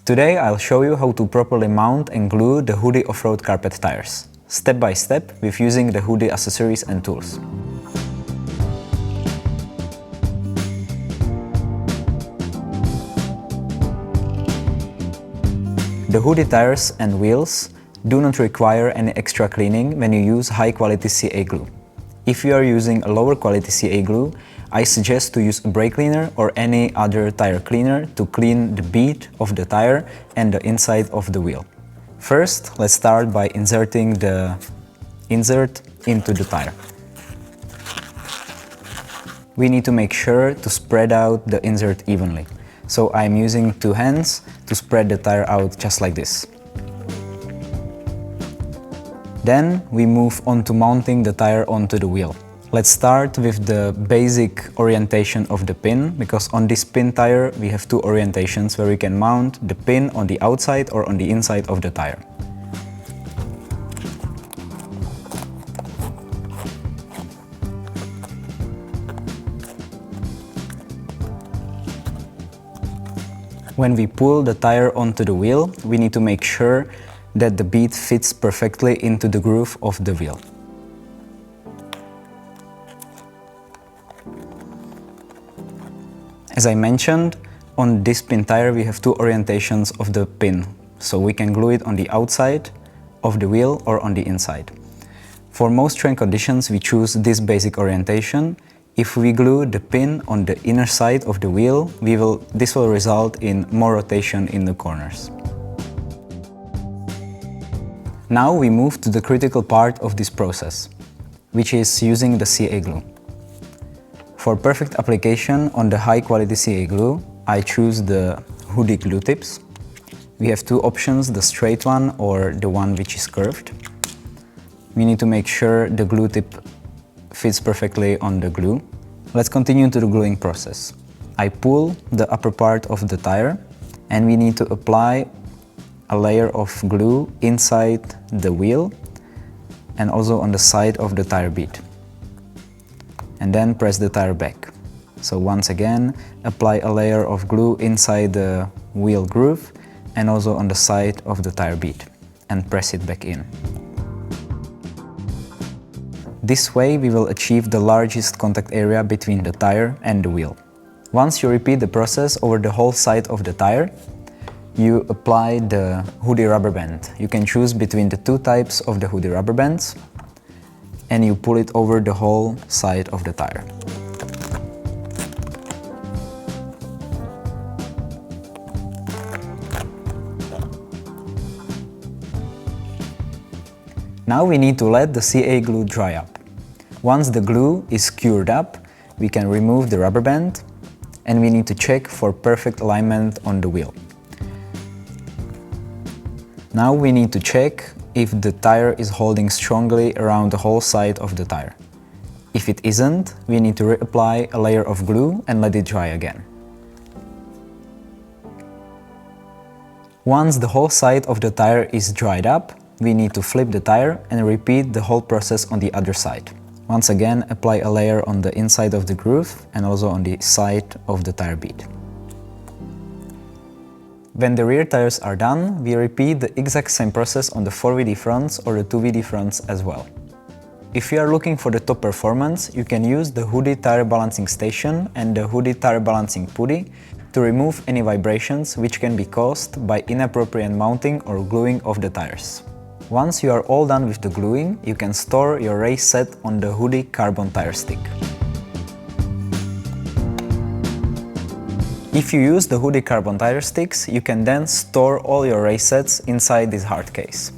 Today I'll show you how to properly mount and glue the HUDY Off-Road Carpet Tires, step by step with using the HUDY accessories and tools. The HUDY tires and wheels do not require any extra cleaning when you use high-quality CA glue. If you are using a lower quality CA glue, I suggest to use a brake cleaner or any other tire cleaner to clean the bead of the tire and the inside of the wheel. First, let's start by inserting the insert into the tire. We need to make sure to spread out the insert evenly. So I'm using two hands to spread the tire out just like this. Then we move on to mounting the tire onto the wheel. Let's start with the basic orientation of the pin, because on this pin tire we have two orientations where we can mount the pin on the outside or on the inside of the tire. When we pull the tire onto the wheel, we need to make sure that the bead fits perfectly into the groove of the wheel. As I mentioned, on this pin tire we have two orientations of the pin, so we can glue it on the outside of the wheel or on the inside. For most train conditions we choose this basic orientation. If we glue the pin on the inner side of the wheel, this will result in more rotation in the corners. Now we move to the critical part of this process, which is using the CA glue. For perfect application on the high quality CA glue, I choose the HUDY glue tips. We have two options, the straight one or the one which is curved. We need to make sure the glue tip fits perfectly on the glue. Let's continue to the gluing process. I pull the upper part of the tire and we need to apply a layer of glue inside the wheel and also on the side of the tire bead. And then press the tire back. So once again, apply a layer of glue inside the wheel groove and also on the side of the tire bead and press it back in. This way we will achieve the largest contact area between the tire and the wheel. Once you repeat the process over the whole side of the tire, you apply the HUDY rubber band. You can choose between the two types of the HUDY rubber bands and you pull it over the whole side of the tire. Now we need to let the CA glue dry up. Once the glue is cured up, we can remove the rubber band and we need to check for perfect alignment on the wheel. Now we need to check if the tire is holding strongly around the whole side of the tire. If it isn't, we need to reapply a layer of glue and let it dry again. Once the whole side of the tire is dried up, we need to flip the tire and repeat the whole process on the other side. Once again, apply a layer on the inside of the groove and also on the side of the tire bead. When the rear tires are done, we repeat the exact same process on the 4VD fronts or the 2VD fronts as well. If you are looking for the top performance, you can use the HUDY Tire Balancing Station and the HUDY Tire Balancing Putty to remove any vibrations which can be caused by inappropriate mounting or gluing of the tires. Once you are all done with the gluing, you can store your race set on the HUDY carbon tire stick. If you use the HUDY carbon tire sticks, you can then store all your race sets inside this hard case.